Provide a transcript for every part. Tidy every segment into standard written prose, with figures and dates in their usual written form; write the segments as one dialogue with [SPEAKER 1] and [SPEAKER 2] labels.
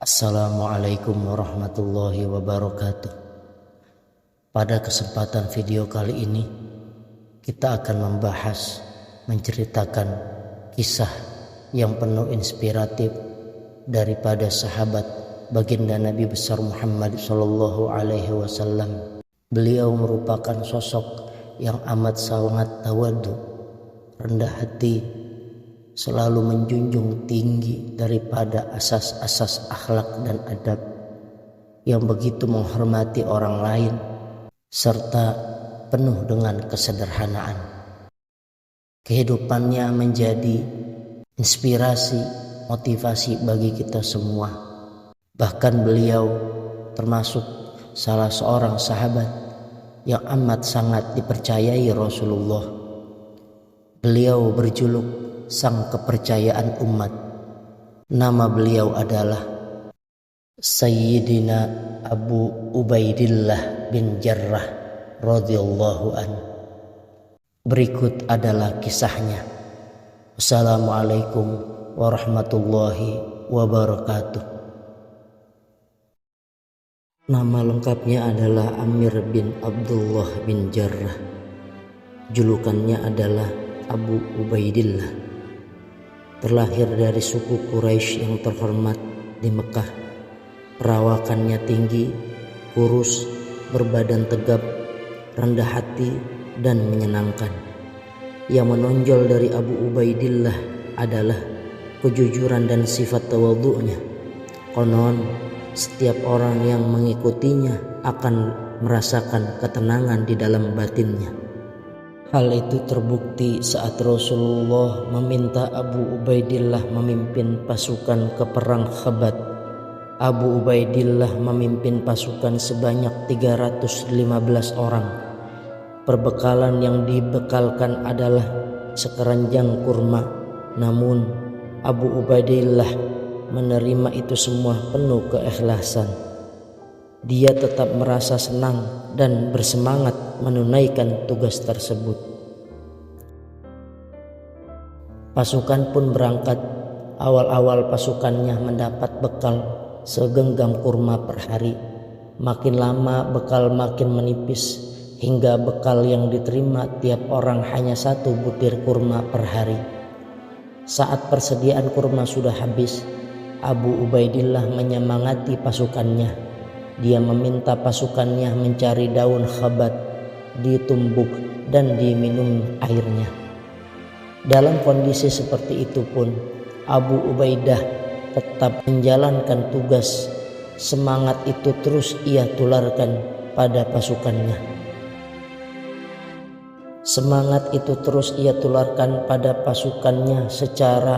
[SPEAKER 1] Assalamualaikum warahmatullahi wabarakatuh. Pada kesempatan video kali ini kita akan menceritakan kisah yang penuh inspiratif daripada sahabat baginda Nabi besar Muhammad sallallahu alaihi wasallam. Beliau merupakan sosok yang amat sangat tawadu, rendah hati, selalu menjunjung tinggi daripada asas-asas akhlak dan adab, yang begitu menghormati orang lain serta penuh dengan kesederhanaan. Kehidupannya menjadi inspirasi, motivasi bagi kita semua. Bahkan beliau termasuk salah seorang sahabat yang amat sangat dipercayai Rasulullah. Beliau berjuluk sang kepercayaan umat. Nama beliau adalah Sayyidina Abu Ubaidillah bin Jarrah radhiyallahu an. Berikut adalah kisahnya. Wassalamualaikum warahmatullahi wabarakatuh. Nama lengkapnya adalah Amir bin Abdullah bin Jarrah. Julukannya adalah Abu Ubaidillah. Terlahir dari suku Quraisy yang terhormat di Mekah. Perawakannya tinggi, kurus, berbadan tegap, rendah hati, dan menyenangkan. Yang menonjol dari Abu Ubaidillah adalah kejujuran dan sifat tawadhu'nya. Konon setiap orang yang mengikutinya akan merasakan ketenangan di dalam batinnya. Hal itu terbukti saat Rasulullah meminta Abu Ubaidillah memimpin pasukan ke perang Khabat. Abu Ubaidillah memimpin pasukan sebanyak 315 orang. Perbekalan yang dibekalkan adalah sekeranjang kurma. Namun Abu Ubaidillah menerima itu semua penuh keikhlasan. Dia tetap merasa senang dan bersemangat menunaikan tugas tersebut. Pasukan pun berangkat. Awal-awal pasukannya mendapat bekal segenggam kurma per hari. Makin lama bekal makin menipis, hingga bekal yang diterima tiap orang hanya 1 butir kurma per hari. Saat persediaan kurma sudah habis, Abu Ubaidillah menyemangati pasukannya. Dia meminta pasukannya mencari daun khabat, ditumbuk dan diminum airnya. Dalam kondisi seperti itu pun Abu Ubaidah tetap menjalankan tugas. Semangat itu terus ia tularkan pada pasukannya. Semangat itu terus ia tularkan pada pasukannya secara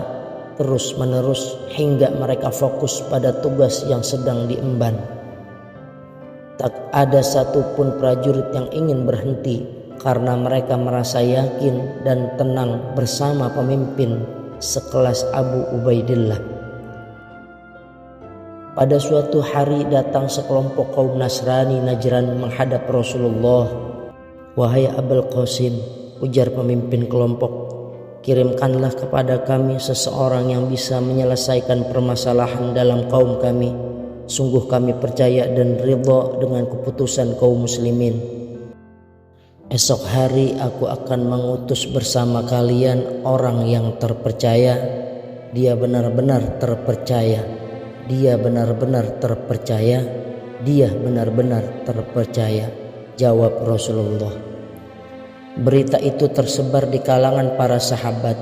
[SPEAKER 1] terus-menerus hingga mereka fokus pada tugas yang sedang diemban. Tak ada satupun prajurit yang ingin berhenti karena mereka merasa yakin dan tenang bersama pemimpin sekelas Abu Ubaidillah. Pada suatu hari datang sekelompok kaum Nasrani Najran menghadap Rasulullah. "Wahai Abul Qasim," ujar pemimpin kelompok, "kirimkanlah kepada kami seseorang yang bisa menyelesaikan permasalahan dalam kaum kami. Sungguh kami percaya dan ridha dengan keputusan kaum muslimin. Esok hari aku akan mengutus bersama kalian orang yang terpercaya. Dia benar-benar terpercaya. Dia benar-benar terpercaya. Dia benar-benar terpercaya," jawab Rasulullah. Berita itu tersebar di kalangan para sahabat.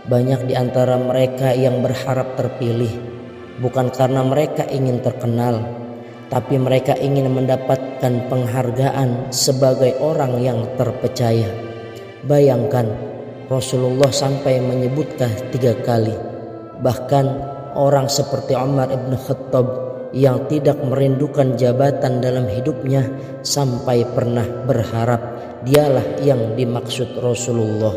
[SPEAKER 1] Banyak di antara mereka yang berharap terpilih, bukan karena mereka ingin terkenal, tapi mereka ingin mendapatkan penghargaan sebagai orang yang terpercaya. Bayangkan, Rasulullah sampai menyebutkan 3 kali. Bahkan orang seperti Umar ibn Khattab yang tidak merindukan jabatan dalam hidupnya sampai pernah berharap dialah yang dimaksud Rasulullah.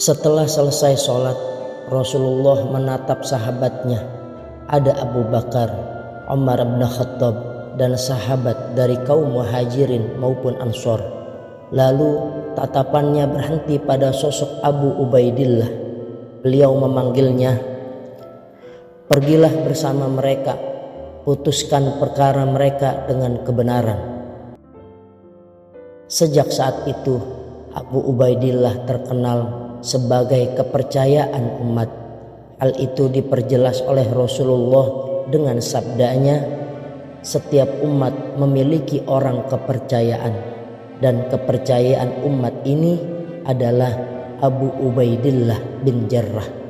[SPEAKER 1] Setelah selesai sholat, Rasulullah menatap sahabatnya. Ada Abu Bakar, Umar bin Khattab, dan sahabat dari kaum Muhajirin maupun Ansor. Lalu tatapannya berhenti pada sosok Abu Ubaidillah. Beliau memanggilnya, Pergilah bersama mereka, putuskan perkara mereka dengan kebenaran. Sejak saat itu, Abu Ubaidillah terkenal sebagai kepercayaan umat. Hal itu diperjelas oleh Rasulullah dengan sabdanya, setiap umat memiliki orang kepercayaan, dan kepercayaan umat ini adalah Abu Ubaidillah bin Jarrah.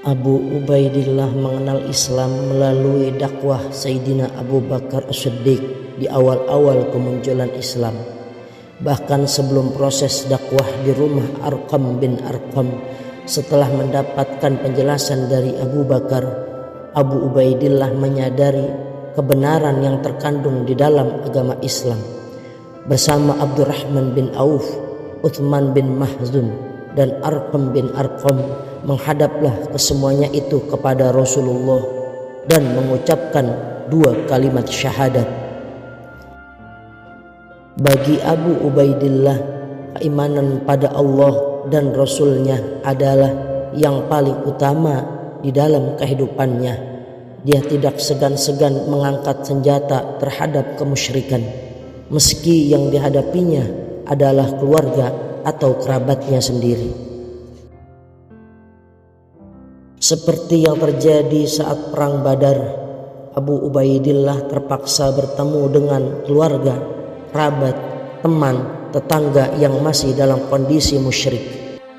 [SPEAKER 1] Abu Ubaidillah mengenal Islam melalui dakwah Sayyidina Abu Bakar As-Siddiq di awal-awal kemunculan Islam. Bahkan sebelum proses dakwah di rumah Arqam bin Arqam, setelah mendapatkan penjelasan dari Abu Bakar, Abu Ubaidillah menyadari kebenaran yang terkandung di dalam agama Islam. Bersama Abdurrahman bin Auf, Uthman bin Mahzun, dan Arqam bin Arqam, menghadaplah kesemuanya itu kepada Rasulullah dan mengucapkan 2 kalimat syahadat. Bagi Abu Ubaidillah, keimanan pada Allah dan Rasulnya adalah yang paling utama di dalam kehidupannya. Dia tidak segan-segan mengangkat senjata terhadap kemusyrikan, meski yang dihadapinya adalah keluarga atau kerabatnya sendiri. Seperti yang terjadi saat perang Badar, Abu Ubaidillah terpaksa bertemu dengan keluarga, kerabat, teman, tetangga yang masih dalam kondisi musyrik.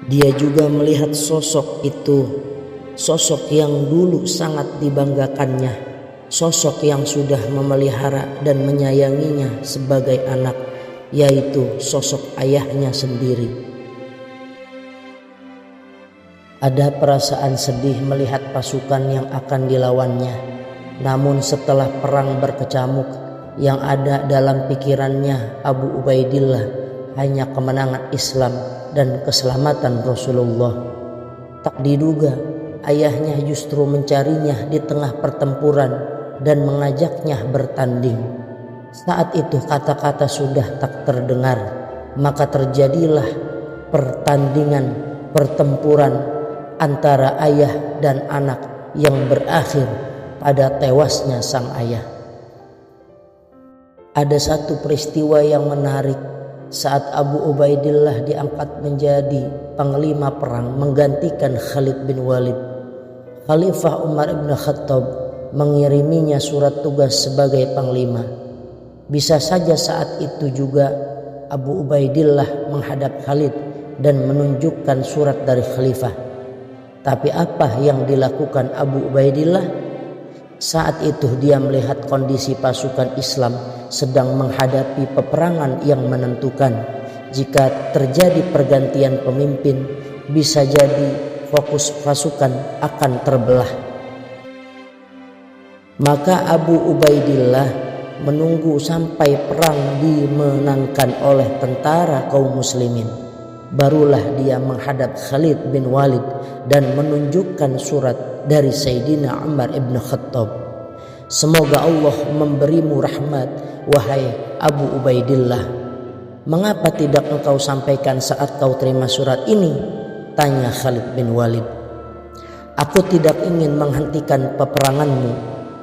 [SPEAKER 1] Dia juga melihat sosok itu, sosok yang dulu sangat dibanggakannya, sosok yang sudah memelihara dan menyayanginya sebagai anak, yaitu sosok ayahnya sendiri. Ada perasaan sedih melihat pasukan yang akan dilawannya. Namun setelah perang berkecamuk, yang ada dalam pikirannya Abu Ubaidillah hanya kemenangan Islam dan keselamatan Rasulullah. Tak diduga, ayahnya justru mencarinya di tengah pertempuran dan mengajaknya bertanding. Saat itu kata-kata sudah tak terdengar, maka terjadilah pertempuran antara ayah dan anak yang berakhir pada tewasnya sang ayah. Ada satu peristiwa yang menarik saat Abu Ubaidillah diangkat menjadi panglima perang menggantikan Khalid bin Walid. Khalifah Umar ibn Khattab mengiriminya surat tugas sebagai panglima. Bisa saja saat itu juga Abu Ubaidillah menghadap Khalid dan menunjukkan surat dari khalifah. Tapi apa yang dilakukan Abu Ubaidillah? Saat itu dia melihat kondisi pasukan Islam sedang menghadapi peperangan yang menentukan. Jika terjadi pergantian pemimpin, bisa jadi fokus pasukan akan terbelah. Maka Abu Ubaidillah menunggu sampai perang dimenangkan oleh tentara kaum muslimin. Barulah dia menghadap Khalid bin Walid dan menunjukkan surat dari Sayyidina Umar ibn Khattab. Semoga Allah memberimu rahmat, wahai Abu Ubaidillah. Mengapa tidak engkau sampaikan saat kau terima surat ini? Tanya Khalid bin Walid. Aku tidak ingin menghentikan peperanganmu.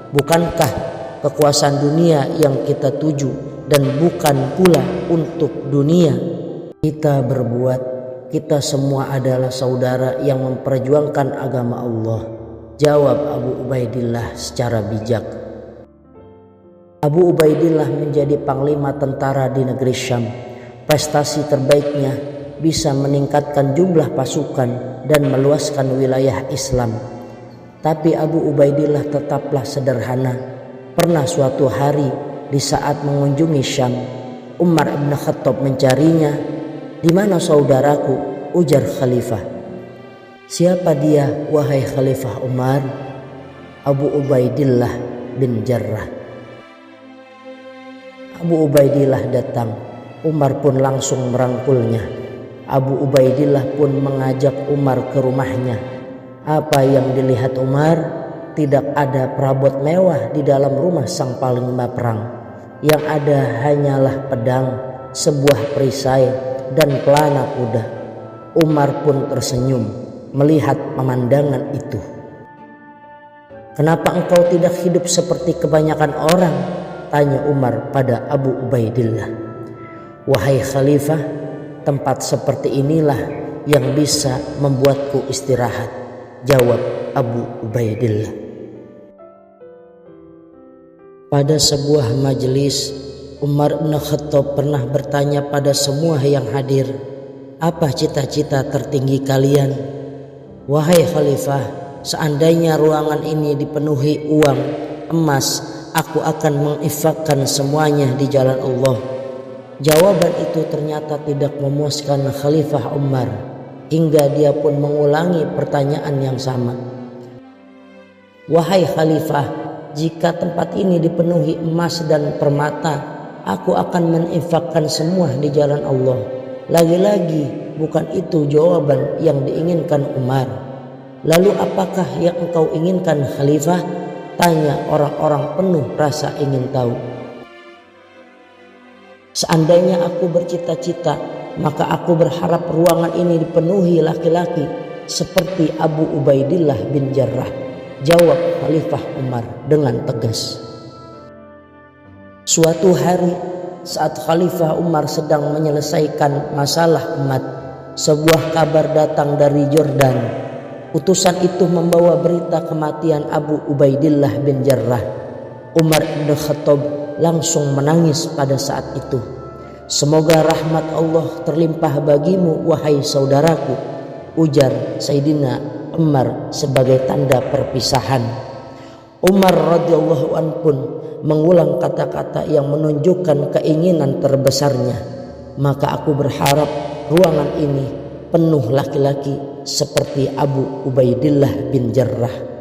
[SPEAKER 1] Bukankah kekuasaan dunia yang kita tuju dan bukan pula untuk dunia? Kita berbuat, kita semua adalah saudara yang memperjuangkan agama Allah, jawab Abu Ubaidillah secara bijak. Abu Ubaidillah menjadi panglima tentara di negeri Syam. Prestasi terbaiknya bisa meningkatkan jumlah pasukan dan meluaskan wilayah Islam. Tapi Abu Ubaidillah tetaplah sederhana. Pernah suatu hari di saat mengunjungi Syam, Umar ibn Khattab mencarinya. Di mana saudaraku? Ujar khalifah. Siapa dia, wahai Khalifah Umar? Abu Ubaidillah bin Jarrah. Abu Ubaidillah datang. Umar pun langsung merangkulnya. Abu Ubaidillah pun mengajak Umar ke rumahnya. Apa yang dilihat Umar? Tidak ada perabot mewah di dalam rumah sang panglima perang. Yang ada hanyalah pedang, sebuah perisai, dan pelana kuda. Umar pun tersenyum. melihat pemandangan itu. "Kenapa engkau tidak hidup seperti kebanyakan orang?" tanya Umar pada Abu Ubaidillah. "Wahai Khalifah, tempat seperti inilah yang bisa membuatku istirahat," jawab Abu Ubaidillah. Pada sebuah majelis, Umar bin Khattab pernah bertanya pada semua yang hadir, "Apa cita-cita tertinggi kalian?" "Wahai Khalifah, seandainya ruangan ini dipenuhi uang, emas, aku akan menginfakkan semuanya di jalan Allah." Jawaban itu ternyata tidak memuaskan Khalifah Umar, hingga dia pun mengulangi pertanyaan yang sama. "Wahai Khalifah, jika tempat ini dipenuhi emas dan permata, aku akan menginfakkan semua di jalan Allah." Lagi-lagi bukan itu jawaban yang diinginkan Umar. "Lalu apakah yang engkau inginkan Khalifah?" tanya orang-orang penuh rasa ingin tahu. "Seandainya aku bercita-cita, maka aku berharap ruangan ini dipenuhi laki-laki seperti Abu Ubaidillah bin Jarrah," jawab Khalifah Umar dengan tegas. Suatu hari saat Khalifah Umar sedang menyelesaikan masalah umat, sebuah kabar datang dari Jordan. Utusan itu membawa berita kematian Abu Ubaidillah bin Jarrah. Umar bin Khattab langsung menangis pada saat itu. "Semoga rahmat Allah terlimpah bagimu, wahai saudaraku," ujar Sayyidina Umar sebagai tanda perpisahan. Umar radhiyallahu anhu pun mengulang kata-kata yang menunjukkan keinginan terbesarnya, "Maka aku berharap ruangan ini penuh laki-laki seperti Abu Ubaidillah bin Jarrah."